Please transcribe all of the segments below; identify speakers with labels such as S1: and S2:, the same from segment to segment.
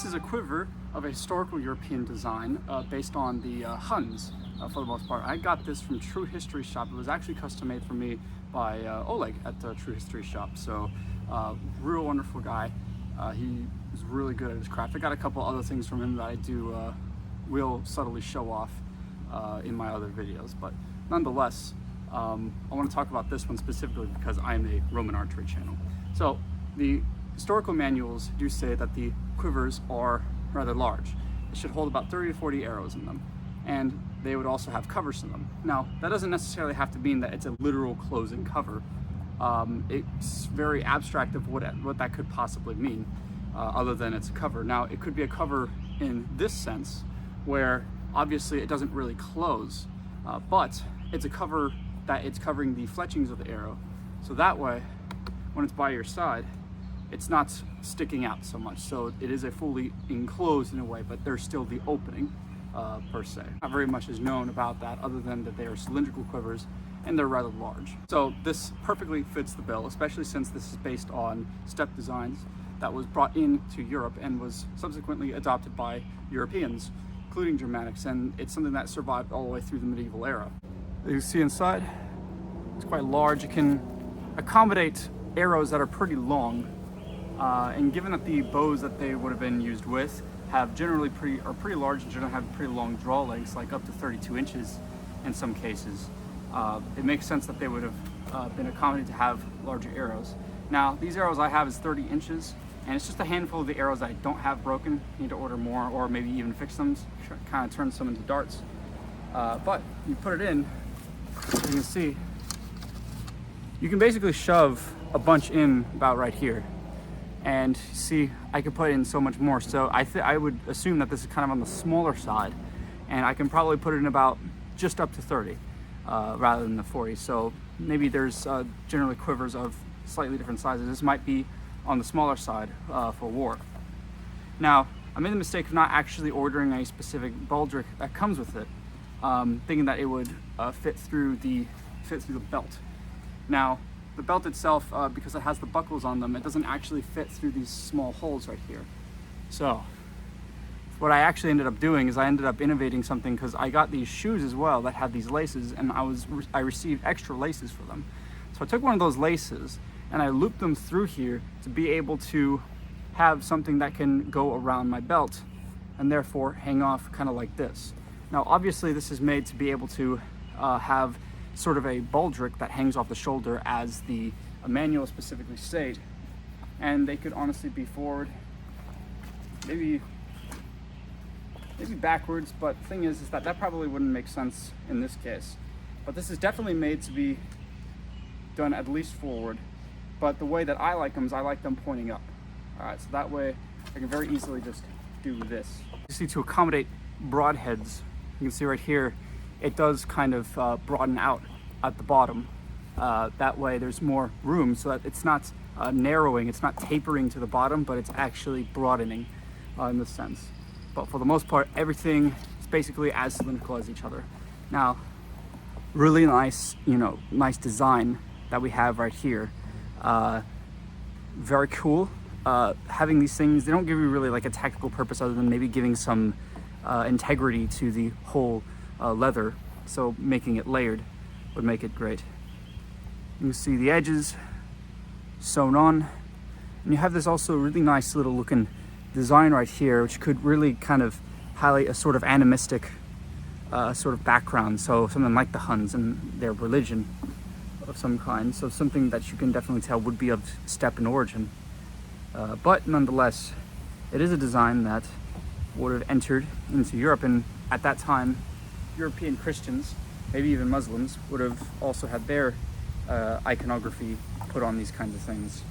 S1: this is a quiver of a historical European design based on the Huns for the most part. I got this from True History Shop. It was actually custom made for me by Oleg at True History Shop. So real wonderful guy. He is really good at his craft. I got a couple other things from him that I do will subtly show off in my other videos, but nonetheless, I want to talk about this one specifically because I am a Roman archery channel. So the historical manuals do say that the quivers are rather large. It should hold about 30 to 40 arrows in them, and they would also have covers in them. Now, that doesn't necessarily have to mean that it's a literal closing cover. It's very abstract of what that could possibly mean, other than it's a cover. Now, it could be a cover in this sense, where obviously it doesn't really close, but it's a cover that it's covering the fletchings of the arrow. So that way, when it's by your side, it's not sticking out so much. So it is a fully enclosed in a way, but there's still the opening per se. Not very much is known about that other than that they are cylindrical quivers and they're rather large. So this perfectly fits the bill, especially since this is based on step designs that was brought into Europe and was subsequently adopted by Europeans, including Germanics, and it's something that survived all the way through the medieval era. As you see inside, it's quite large. It can accommodate arrows that are pretty long, and given that the bows that they would have been used with have generally are pretty large and generally have pretty long draw lengths, like up to 32 inches in some cases, it makes sense that they would have been accommodated to have larger arrows. Now, these arrows I have is 30 inches, and it's just a handful of the arrows that I don't have broken. Need to order more, or maybe even fix them, kind of turn some into darts. But you put it in, you can see, you can basically shove a bunch in about right here. And see, I could put in so much more. So I would assume that this is kind of on the smaller side, and I can probably put it in about just up to 30 rather than the 40. So maybe there's generally quivers of slightly different sizes. This might be on the smaller side for war. Now, I made the mistake of not actually ordering a specific baldric that comes with it, thinking that it would fit through the belt. Now, the belt itself, because it has the buckles on them, it doesn't actually fit through these small holes right here. So what I actually ended up doing is I ended up innovating something, because I got these shoes as well that had these laces, and I received extra laces for them. So I took one of those laces and I looped them through here to be able to have something that can go around my belt and therefore hang off kind of like this. Now, obviously this is made to be able to have sort of a baldric that hangs off the shoulder, as the manual specifically state, and they could honestly be forward, maybe backwards, but the thing is that probably wouldn't make sense in this case. But this is definitely made to be done at least forward, but the way that I like them is I like them pointing up. All right, so that way I can very easily just do this. You see, to accommodate broad heads, you can see right here, it does kind of broaden out at the bottom. That way there's more room, so that it's not narrowing, it's not tapering to the bottom, but it's actually broadening in this sense. But for the most part, everything is basically as cylindrical as each other. Now, really nice, nice design that we have right here. Very cool. Having these things, they don't give you really like a tactical purpose other than maybe giving some integrity to the whole leather, so making it layered would make it great. You can see the edges sewn on, and you have this also really nice little looking design right here, which could really kind of highlight a sort of animistic sort of background, so something like the Huns and their religion of some kind, so something that you can definitely tell would be of steppe in origin, but nonetheless it is a design that would have entered into Europe, and at that time European Christians, maybe even Muslims, would have also had their iconography put on these kinds of things.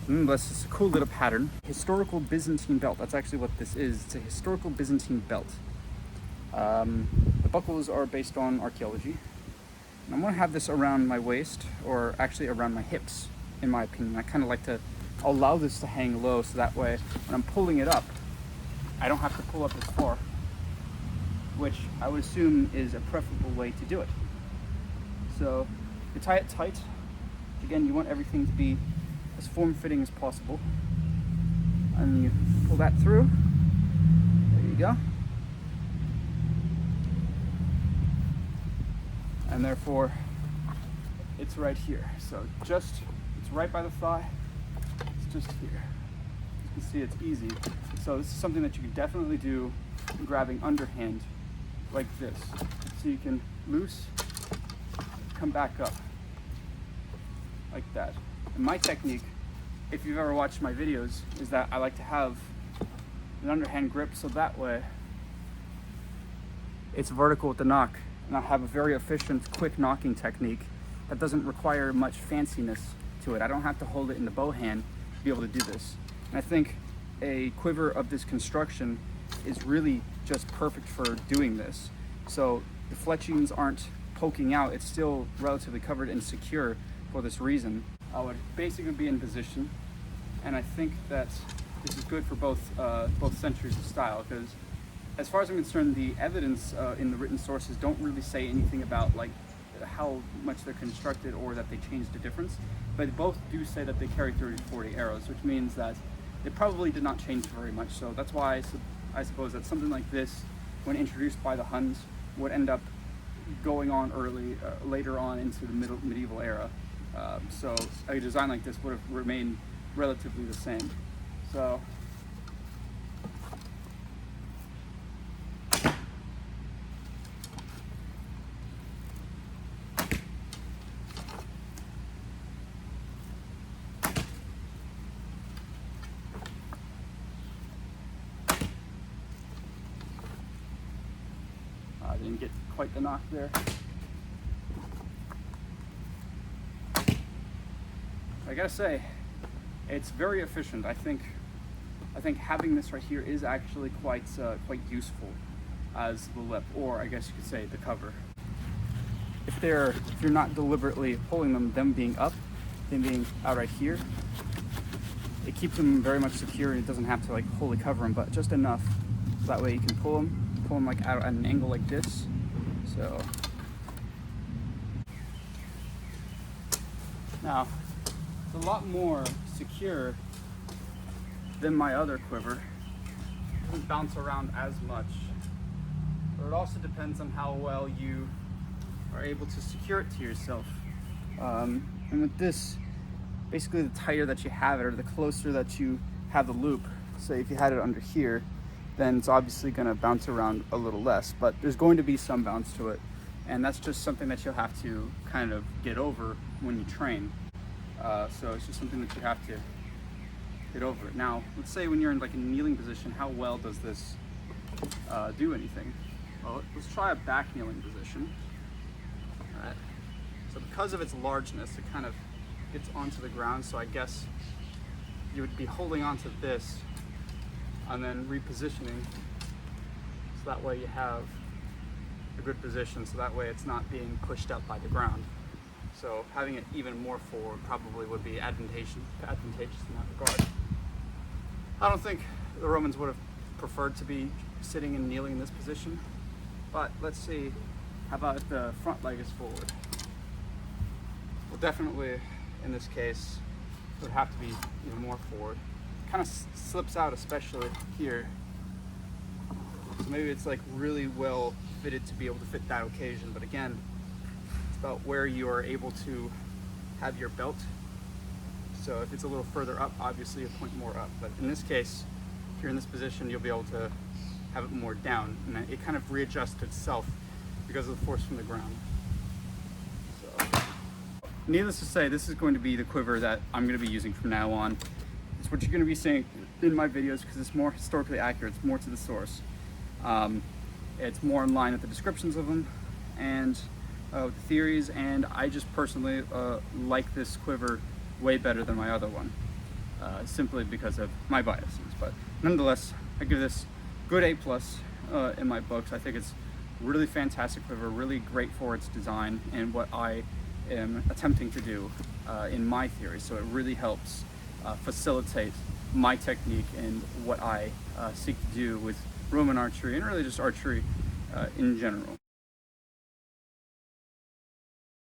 S1: Nonetheless, it's a cool little pattern. Historical Byzantine belt, that's actually what this is. It's a historical Byzantine belt. The buckles are based on archaeology. And I'm gonna have this around my waist, or actually around my hips, in my opinion. I kind of like to allow this to hang low, so that way when I'm pulling it up, I don't have to pull up as far, which I would assume is a preferable way to do it. So you tie it tight. Again, you want everything to be as form-fitting as possible. And you pull that through, you go. And therefore, it's right here. So it's right by the thigh. It's just here. You can see it's easy. So this is something that you can definitely do grabbing underhand like this. So you can loose, come back up like that. And my technique, if you've ever watched my videos, is that I like to have an underhand grip so that way it's vertical with the knock, and I have a very efficient, quick knocking technique that doesn't require much fanciness to it. I don't have to hold it in the bow hand to be able to do this. And I think a quiver of this construction is really just perfect for doing this. So the fletchings aren't poking out, it's still relatively covered and secure for this reason. I would basically be in position, and I think that this is good for both centuries of style, because as far as I'm concerned, the evidence in the written sources don't really say anything about like how much they're constructed or that they changed the difference, but both do say that they carry 30 to 40 arrows, which means that they probably did not change very much. So that's why I suppose that something like this, when introduced by the Huns, would end up going on later on into the medieval era. So a design like this would have remained relatively the same. So I didn't get quite the knock there. I gotta say, it's very efficient. I think having this right here is actually quite useful as the lip, or I guess you could say the cover. If you're not deliberately pulling them being up, them being out right here, it keeps them very much secure, and it doesn't have to like wholly cover them, but just enough so that way you can pull them like out at an angle like this. So now it's a lot more secure than my other quiver. It doesn't bounce around as much, but it also depends on how well you are able to secure it to yourself. And with this, basically the tighter that you have it, or the closer that you have the loop, say if you had it under here, then it's obviously going to bounce around a little less, but there's going to be some bounce to it, and that's just something that you'll have to kind of get over when you train. So it's just something that you have to get over. Now, let's say when you're in like a kneeling position, how well does this do anything? Well, let's try a back kneeling position. All right. So because of its largeness, it kind of gets onto the ground, so I guess you would be holding onto this and then repositioning, so that way you have a good position, so that way it's not being pushed up by the ground. So having it even more forward probably would be advantageous in that regard. I don't think the Romans would have preferred to be sitting and kneeling in this position, but let's see, how about if the front leg is forward? Well, definitely in this case it would have to be even more forward. Kind of slips out, especially here. So maybe it's like really well fitted to be able to fit that occasion, but again, it's about where you are able to have your belt. So if it's a little further up, obviously you point more up, but in this case, if you're in this position, you'll be able to have it more down, and it kind of readjusts itself because of the force from the ground. So needless to say, this is going to be the quiver that I'm going to be using from now on. It's what you're going to be seeing in my videos because it's more historically accurate, it's more to the source. It's more in line with the descriptions of them and the theories, and I just personally like this quiver way better than my other one, simply because of my biases. But nonetheless, I give this good A+ in my books. I think it's really fantastic quiver, really great for its design and what I am attempting to do in my theory. So it really helps facilitate my technique and what I seek to do with Roman archery and really just archery in general.